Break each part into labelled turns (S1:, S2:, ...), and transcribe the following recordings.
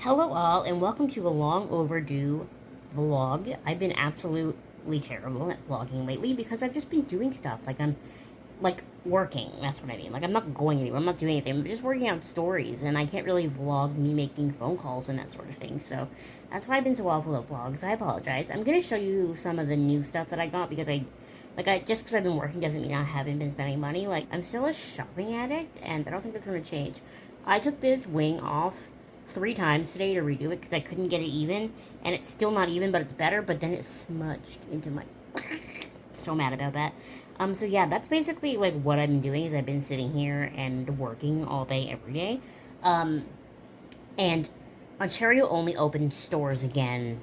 S1: Hello all, and welcome to a long overdue vlog. I've been absolutely terrible at vlogging lately because I've just been doing stuff. I'm working. That's what I mean. Like, I'm not going anywhere. I'm not doing anything. I'm just working on stories, and I can't really vlog me making phone calls and that sort of thing. So that's why I've been so awful at vlogs. I apologize. I'm gonna show you some of the new stuff that I got because just because I've been working doesn't mean I haven't been spending money. Like, I'm still a shopping addict, and I don't think that's gonna change. I took this wing off 3 times today to redo it because I couldn't get it even, and it's still not even, but it's better. But then it smudged into my. So mad about that. So yeah, that's basically like what I've been doing. Is I've been sitting here and working all day every day. And Ontario only opened stores again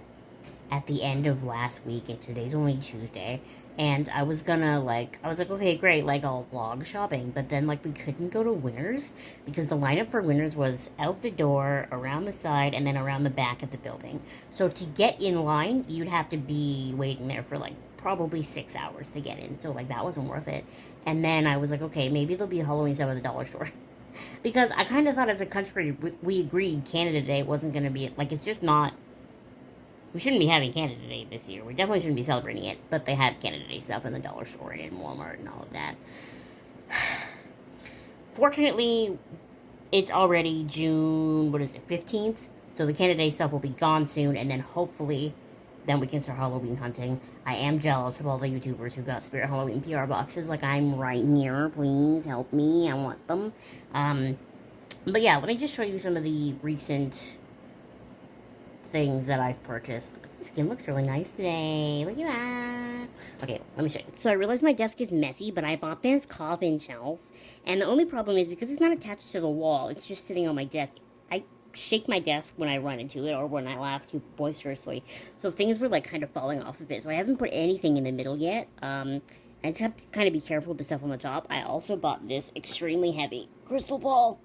S1: at the end of last week, and today's only Tuesday. And I was like, okay, great, like, I'll vlog shopping. But then, like, we couldn't go to Winners because the lineup for Winners was out the door, around the side, and then around the back of the building. So to get in line, you'd have to be waiting there for, like, probably 6 hours to get in. So, like, that wasn't worth it. And then I was like, okay, maybe there'll be a Halloween stuff at the dollar store. Because I kind of thought as a country, we agreed Canada Day wasn't going to be, like, it's just not. We shouldn't be having Canada Day this year. We definitely shouldn't be celebrating it, but they had Canada Day stuff in the dollar store and in Walmart and all of that. Fortunately, it's already June, 15th? So the Canada Day stuff will be gone soon, and then hopefully, then we can start Halloween hunting. I am jealous of all the YouTubers who got Spirit Halloween PR boxes. Like, I'm right here. Please help me. I want them. But yeah, let me just show you some of the recent things that I've purchased. My skin looks really nice today. Look at that. Okay, let me show you. So I realized my desk is messy, but I bought this coffin shelf. And the only problem is because it's not attached to the wall, it's just sitting on my desk. I shake my desk when I run into it or when I laugh too boisterously. So things were like kind of falling off of it. So I haven't put anything in the middle yet. I just have to kind of be careful with the stuff on the top. I also bought this extremely heavy crystal ball.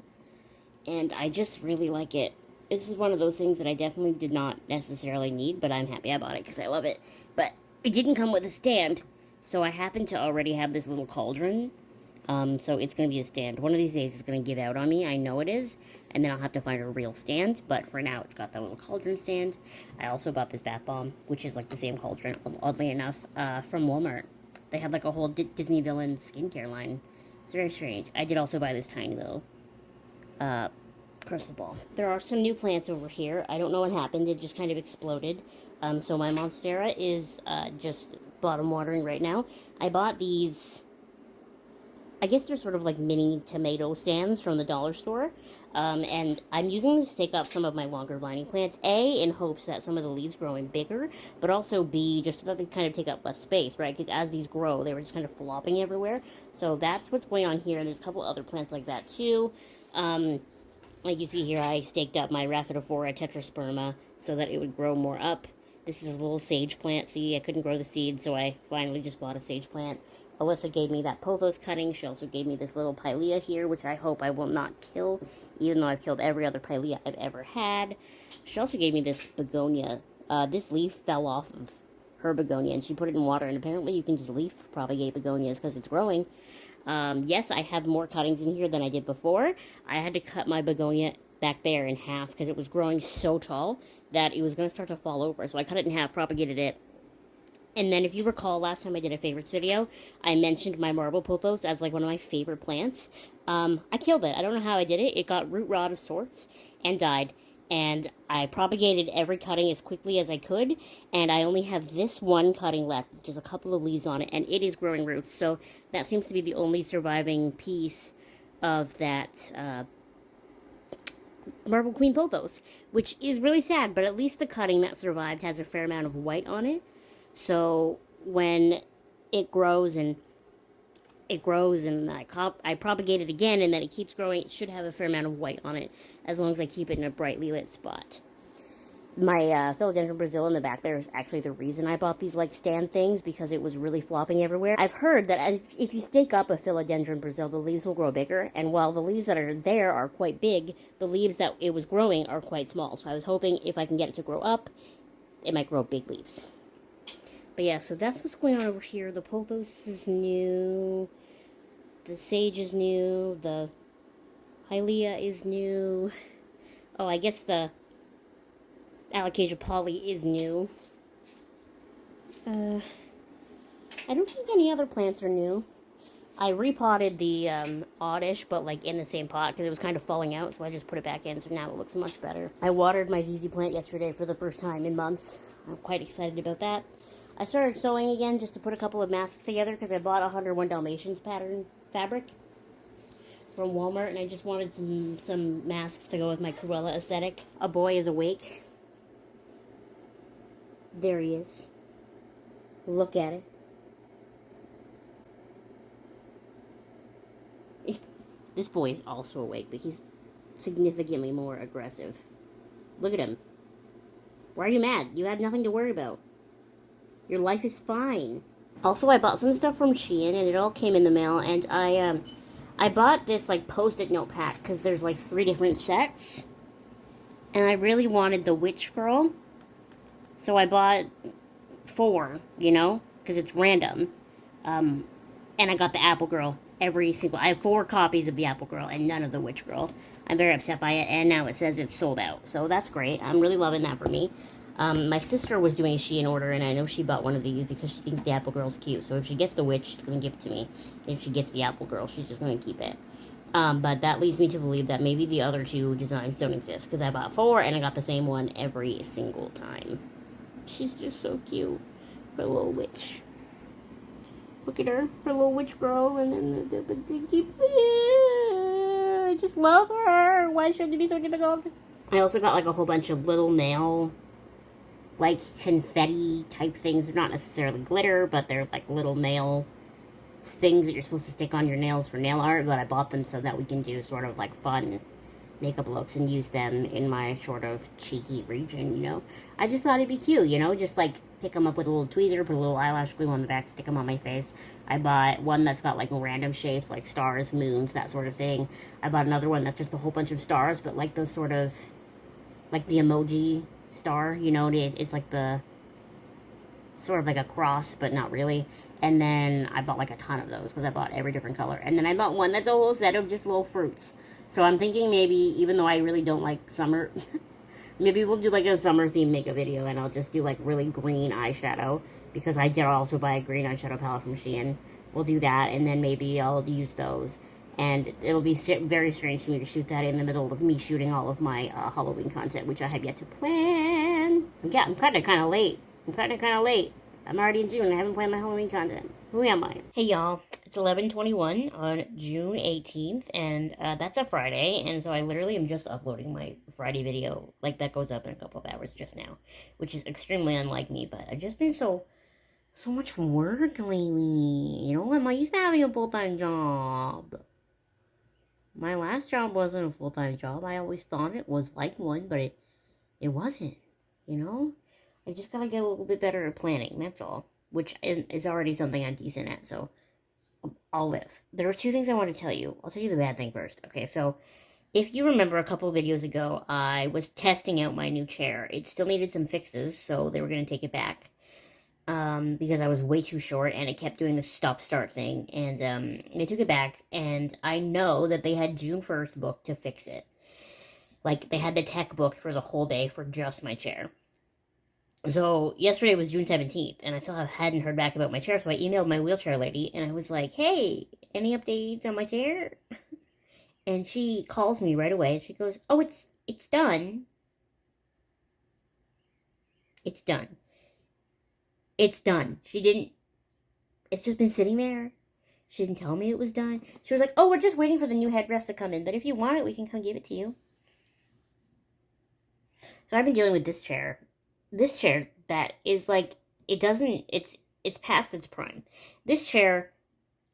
S1: And I just really like it. This is one of those things that I definitely did not necessarily need, but I'm happy I bought it because I love it. But it didn't come with a stand, so I happen to already have this little cauldron. So it's going to be a stand. One of these days it's going to give out on me. I know it is. And then I'll have to find a real stand. But for now, it's got that little cauldron stand. I also bought this bath bomb, which is like the same cauldron, oddly enough, from Walmart. They have like a whole Disney villain skincare line. It's very strange. I did also buy this tiny little crystal ball. There are some new plants over here. I don't know what happened. It just kind of exploded. So my monstera is just bottom watering right now. I bought these. I guess they're sort of like mini tomato stands from the dollar store. And I'm using them to stake up some of my longer lining plants. A, in hopes that some of the leaves grow in bigger, but also B, just so that they kind of take up less space, right? Because as these grow, they were just kind of flopping everywhere. So that's what's going on here. And there's a couple other plants like that too. Like you see here, I staked up my Rhaphidophora tetrasperma so that it would grow more up. This is a little sage plant. See, I couldn't grow the seed, so I finally just bought a sage plant. Alyssa gave me that pothos cutting. She also gave me this little pilea here, which I hope I will not kill, even though I've killed every other pilea I've ever had. She also gave me this begonia. This leaf fell off of her begonia, and she put it in water, and apparently you can just leaf propagate begonias because it's growing. Yes, I have more cuttings in here than I did before. I had to cut my begonia back there in half because it was growing so tall that it was going to start to fall over. So I cut it in half, propagated it. And then if you recall, last time I did a favorites video, I mentioned my marble pothos as like one of my favorite plants. I killed it. I don't know how I did it. It got root rot of sorts and died. And I propagated every cutting as quickly as I could, and I only have this one cutting left, just a couple of leaves on it, and it is growing roots. So that seems to be the only surviving piece of that Marble Queen pothos, which is really sad, but at least the cutting that survived has a fair amount of white on it. So when it grows and I propagate it again, and then it keeps growing, it should have a fair amount of white on it, as long as I keep it in a brightly lit spot. My philodendron Brazil in the back there is actually the reason I bought these like stand things, because it was really flopping everywhere. I've heard that if you stake up a philodendron Brazil, the leaves will grow bigger, and while the leaves that are there are quite big, the leaves that it was growing are quite small. So I was hoping if I can get it to grow up, it might grow big leaves. But yeah, so that's what's going on over here. The pothos is new. The sage is new. The Hylia is new. Oh, I guess the Alocasia poly is new. I don't think any other plants are new. I repotted the oddish, but like in the same pot because it was kind of falling out, so I just put it back in, so now it looks much better. I watered my ZZ plant yesterday for the first time in months. I'm quite excited about that. I started sewing again just to put a couple of masks together because I bought 101 Dalmatians pattern fabric from Walmart, and I just wanted some masks to go with my Cruella aesthetic. A boy is awake. There he is. Look at it. This boy is also awake, but he's significantly more aggressive. Look at him. Why are you mad? You had nothing to worry about. Your life is fine. Also, I bought some stuff from Shein, and it all came in the mail, and I bought this, like, Post-it note pack, because there's, like, 3 different sets, and I really wanted the Witch Girl, so I bought 4, you know, because it's random, and I got the Apple Girl. I have 4 copies of the Apple Girl and none of the Witch Girl. I'm very upset by it, and now it says it's sold out. So that's great. I'm really loving that for me. My sister was doing a Shein order, and I know she bought one of these because she thinks the Apple Girl's cute. So if she gets the Witch, she's going to give it to me. If she gets the Apple Girl, she's just going to keep it. But that leads me to believe that maybe the other 2 designs don't exist, because I bought 4, and I got the same one every single time. She's just so cute. Her little witch. Look at her little witch girl, and then the Bazooki. I just love her. Why should it be so difficult? I also got like a whole bunch of little nail, like confetti type things. They're not necessarily glitter, but they're like little nail things that you're supposed to stick on your nails for nail art. But I bought them so that we can do sort of like fun makeup looks and use them in my sort of cheeky region, you know. I just thought it'd be cute, you know, just like pick them up with a little tweezer, put a little eyelash glue on the back, stick them on my face. I bought one that's got like random shapes, like stars, moons, that sort of thing. I bought another one that's just a whole bunch of stars, but like those sort of, like the emoji star, you know, it's like the, sort of like a cross, but not really. And then I bought like a ton of those because I bought every different color. And then I bought one that's a whole set of just little fruits. So I'm thinking maybe, even though I really don't like summer, maybe we'll do like a summer themed makeup video, and I'll just do like really green eyeshadow, because I did also buy a green eyeshadow palette from Shein. We'll do that, and then maybe I'll use those. And it'll be very strange for me to shoot that in the middle of me shooting all of my Halloween content, which I have yet to plan. Yeah, I'm kind of late. I'm already in June. I haven't planned my Halloween content. Who am I? Hey, y'all. It's 11:21 on June 18th, and that's a Friday, and so I literally am just uploading my Friday video. Like, that goes up in a couple of hours just now, which is extremely unlike me, but I've just been so much work lately. You know, I'm not used to having a full-time job. My last job wasn't a full-time job. I always thought it was like one, but it wasn't, you know? I just gotta get a little bit better at planning, that's all. Which is already something I'm decent at, so I'll live. There are 2 things I want to tell you. I'll tell you the bad thing first. Okay, so if you remember a couple of videos ago, I was testing out my new chair. It still needed some fixes, so they were going to take it back. Because I was way too short, and it kept doing the stop-start thing. And they took it back, and I know that they had June 1st booked to fix it. Like, they had the tech booked for the whole day for just my chair. So, yesterday was June 17th, and I still hadn't heard back about my chair, so I emailed my wheelchair lady, and I was like, hey, any updates on my chair? And she calls me right away, and she goes, oh, it's done. It's done. It's done. It's just been sitting there. She didn't tell me it was done. She was like, oh, we're just waiting for the new headrest to come in, but if you want it, we can come give it to you. So I've been dealing with this chair that is like, it's past its prime. This chair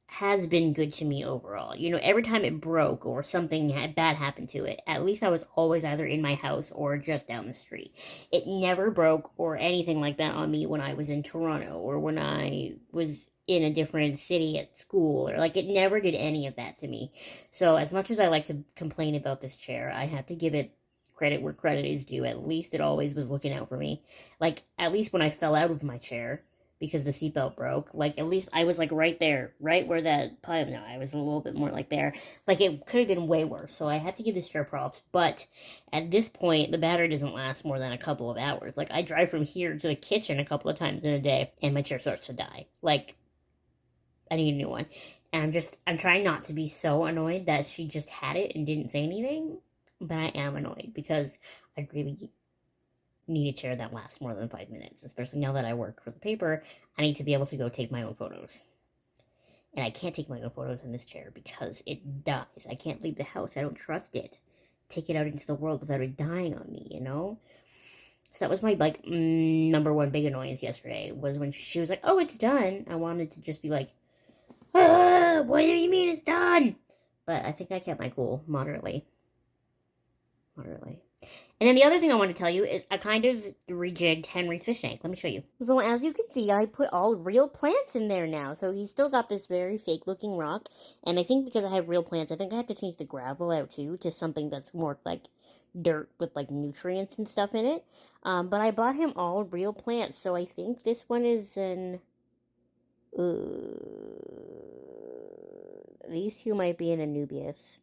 S1: has been good to me overall. You know, every time it broke or something bad happened to it, at least I was always either in my house or just down the street. It never broke or anything like that on me when I was in Toronto or when I was in a different city at school, or like, it never did any of that to me. So as much as I like to complain about this chair, I have to give it credit where credit is due. At least it always was looking out for me. Like, at least when I fell out of my chair, because the seatbelt broke. Like, at least I was, like, right there, right where that pipe, no, I was a little bit more, like, there. Like, it could have been way worse, so I had to give this chair props, but at this point, the battery doesn't last more than a couple of hours. Like, I drive from here to the kitchen a couple of times in a day, and my chair starts to die. Like, I need a new one. And I'm trying not to be so annoyed that she just had it and didn't say anything, but I am annoyed, because I really need a chair that lasts more than 5 minutes, especially now that I work for the paper. I need to be able to go take my own photos. And I can't take my own photos in this chair because it dies. I can't leave the house. I don't trust it. Take it out into the world without it dying on me, you know? So that was my, like, number one big annoyance yesterday, was when she was like, oh, it's done. I wanted to just be like, ah, what do you mean it's done? But I think I kept my cool moderately. And then the other thing I want to tell you is I kind of rejigged Henry's fish tank. Let me show you. So as you can see, I put all real plants in there now. So he's still got this very fake looking rock. And I think because I have real plants, I think I have to change the gravel out too to something that's more like dirt with like nutrients and stuff in it. But I bought him all real plants. So I think this one is an... these two might be an Anubias.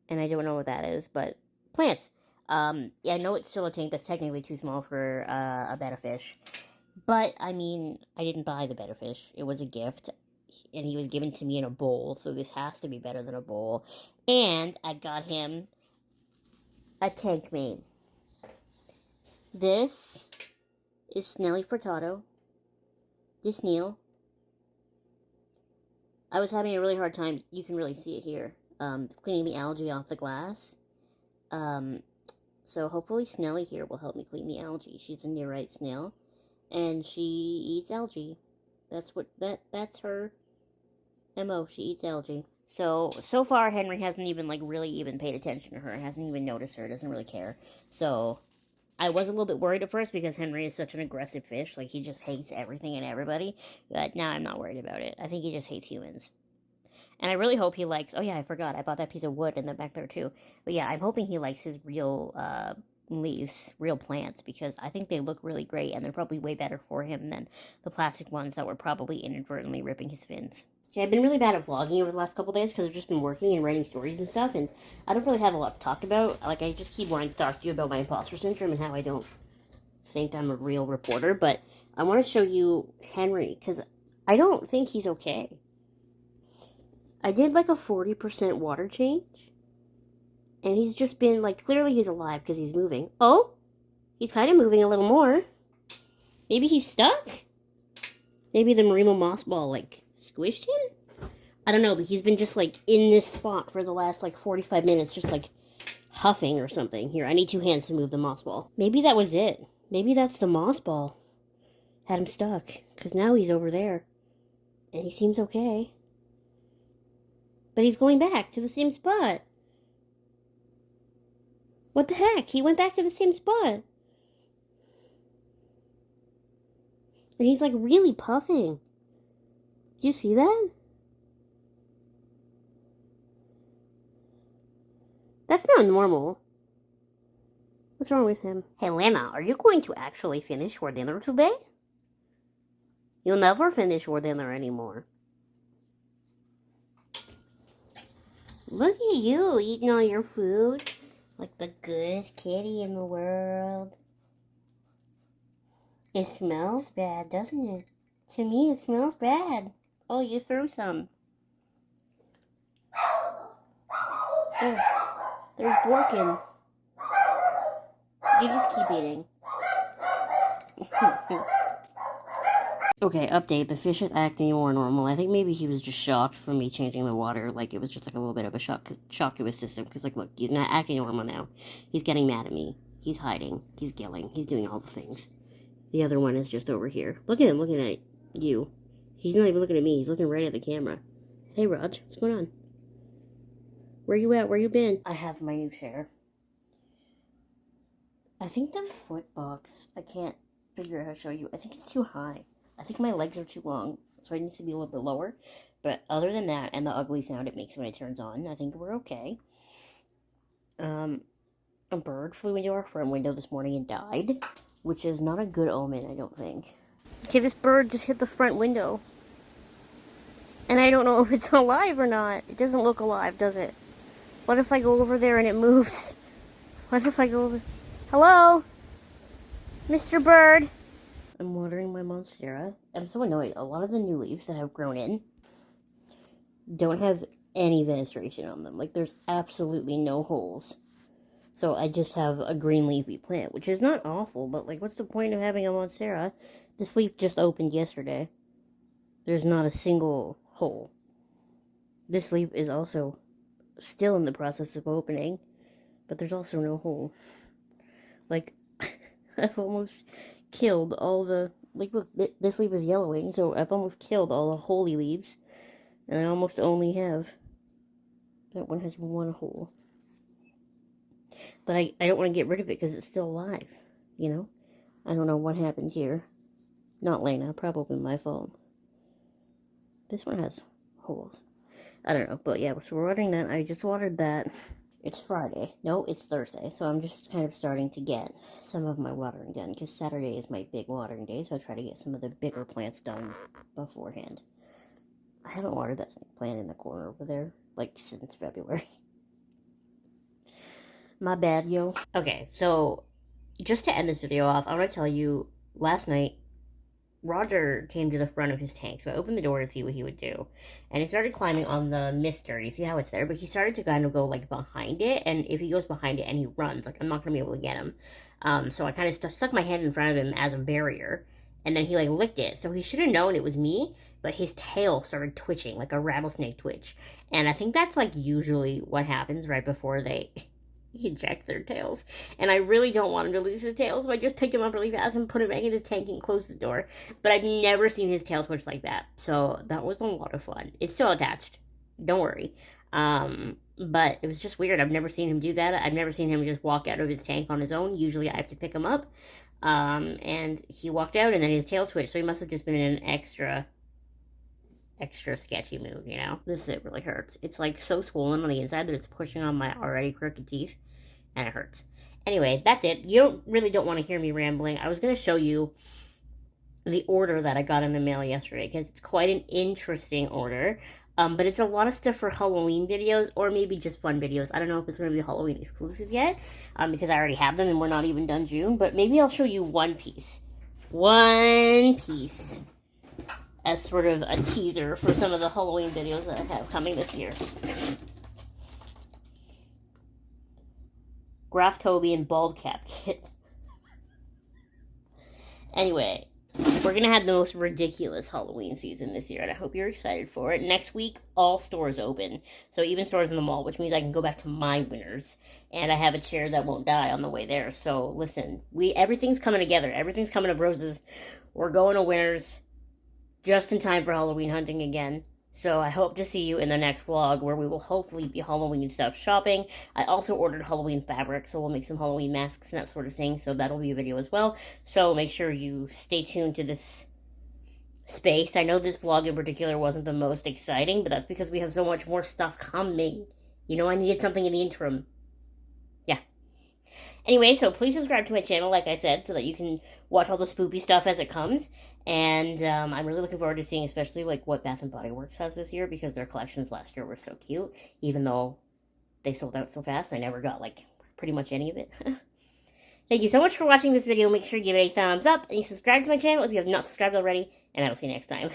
S1: And I don't know what that is, but plants. Yeah, I know it's still a tank that's technically too small for a betta fish. But, I mean, I didn't buy the betta fish. It was a gift. And he was given to me in a bowl, so this has to be better than a bowl. And I got him a tank made. This is Snelly Furtado. Just Neil. I was having a really hard time, you can really see it here, cleaning the algae off the glass. So hopefully Snelly here will help me clean the algae. She's a nearite snail, and she eats algae. That's her MO. She eats algae. So far Henry hasn't even really even paid attention to her. Hasn't even noticed her. Doesn't really care. So I was a little bit worried at first because Henry is such an aggressive fish. Like, he just hates everything and everybody. But now I'm not worried about it. I think he just hates humans. And I really hope he likes... Oh, yeah, I forgot. I bought that piece of wood in the back there, too. But, yeah, I'm hoping he likes his real leaves, real plants, because I think they look really great, and they're probably way better for him than the plastic ones that were probably inadvertently ripping his fins. Okay, I've been really bad at vlogging over the last couple days because I've just been working and writing stories and stuff, and I don't really have a lot to talk about. Like, I just keep wanting to talk to you about my imposter syndrome and how I don't think I'm a real reporter, but I want to show you Henry, because I don't think he's okay. I did like a 40% water change, and he's just been like, clearly he's alive because he's moving. Oh, he's kind of moving a little more. Maybe he's stuck? Maybe the Marimo moss ball like squished him? I don't know, but he's been just like in this spot for the last like 45 minutes, just like huffing or something. Here, I need 2 hands to move the moss ball. Maybe that was it. Maybe that's the moss ball. Had him stuck, because now he's over there. And he seems okay. But he's going back to the same spot. What the heck? He went back to the same spot. And he's like really puffing. Do you see that? That's not normal. What's wrong with him? Hey, Lana, are you going to actually finish for dinner today? You'll never finish for dinner anymore. Look at you eating all your food like the goodest kitty in the world. It smells bad, doesn't it? To me, it smells bad. Oh, you threw some. Oh, there's Borkin. You just keep eating. Okay, update. The fish is acting more normal. I think maybe he was just shocked from me changing the water. Like, it was just like a little bit of a shock to his system. Because, like, look, he's not acting normal now. He's getting mad at me. He's hiding. He's gilling. He's doing all the things. The other one is just over here. Look at him looking at you. He's not even looking at me. He's looking right at the camera. Hey, Raj. What's going on? Where you at? Where you been? I have my new chair. I think the foot box, I can't figure out how to show you. I think it's too high. I think my legs are too long, so it needs to be a little bit lower. But other than that, and the ugly sound it makes when it turns on, I think we're okay. A bird flew into our front window this morning and died, which is not a good omen, I don't think. Okay, this bird just hit the front window. And I don't know if it's alive or not. It doesn't look alive, does it? What if I go over there and it moves? What if I go over... Hello? Mr. Bird? I'm watering my monstera. I'm so annoyed. A lot of the new leaves that have grown in don't have any ventilation on them. Like, there's absolutely no holes. So I just have a green leafy plant, which is not awful, but, like, what's the point of having a monstera? This leaf just opened yesterday. There's not a single hole. This leaf is also still in the process of opening, but there's also no hole. Like, I've almost killed all the... Like, look, this leaf is yellowing, so I've almost killed all the holey leaves, and I almost only have... That one has one hole. But I don't want to get rid of it because it's still alive, you know? I don't know what happened here. Not Lena, probably my fault. This one has holes. I don't know, but yeah, so we're watering that. I just watered that. It's Friday. No, it's Thursday, so I'm just kind of starting to get some of my watering done, because Saturday is my big watering day, so I try to get some of the bigger plants done beforehand. I haven't watered that snake plant in the corner over there, like, since February. My bad, yo. Okay, so, just to end this video off, I want to tell you, last night, Roger came to the front of his tank, so I opened the door to see what he would do. And he started climbing on the mister. You see how it's there? But he started to kind of go, like, behind it, and if he goes behind it and he runs, like, I'm not going to be able to get him. So I kind of stuck my hand in front of him as a barrier, and then he, like, licked it. So he should have known it was me, but his tail started twitching, like a rattlesnake twitch. And I think that's, like, usually what happens right before they... eject their tails, and I really don't want him to lose his tail, so I just picked him up really fast and put him back in his tank and closed the door. But I've never seen his tail twitch like that, so that was a lot of fun. It's still attached, don't worry. But it was just weird. I've never seen him do that. I've never seen him just walk out of his tank on his own. Usually I have to pick him up, and he walked out and then his tail twitched, so he must have just been in an extra sketchy mood, you know? This it really hurts. It's like so swollen on the inside that it's pushing on my already crooked teeth, and it hurts. Anyway, that's it. You don't want to hear me rambling. I was going to show you the order that I got in the mail yesterday, because it's quite an interesting order. But it's a lot of stuff for Halloween videos, or maybe just fun videos. I don't know if it's going to be Halloween exclusive yet, because I already have them and we're not even done June, but maybe I'll show you one piece. One piece. As sort of a teaser for some of the Halloween videos that I have coming this year. Graftobian bald cap kit. Anyway, we're going to have the most ridiculous Halloween season this year, and I hope you're excited for it. Next week, all stores open. So even stores in the mall, which means I can go back to my Winners. And I have a chair that won't die on the way there. So listen, everything's coming together. Everything's coming to Rose's. We're going to Winners just in time for Halloween hunting again. So I hope to see you in the next vlog, where we will hopefully be Halloween stuff shopping. I also ordered Halloween fabric, so we'll make some Halloween masks and that sort of thing, so that'll be a video as well. So make sure you stay tuned to this space. I know this vlog in particular wasn't the most exciting, but that's because we have so much more stuff coming. You know, I needed something in the interim. Yeah. Anyway, so please subscribe to my channel, like I said, so that you can watch all the spoopy stuff as it comes. And I'm really looking forward to seeing especially like what Bath & Body Works has this year, because their collections last year were so cute. Even though they sold out so fast, I never got like pretty much any of it. Thank you so much for watching this video. Make sure you give it a thumbs up and you subscribe to my channel if you have not subscribed already. And I will see you next time.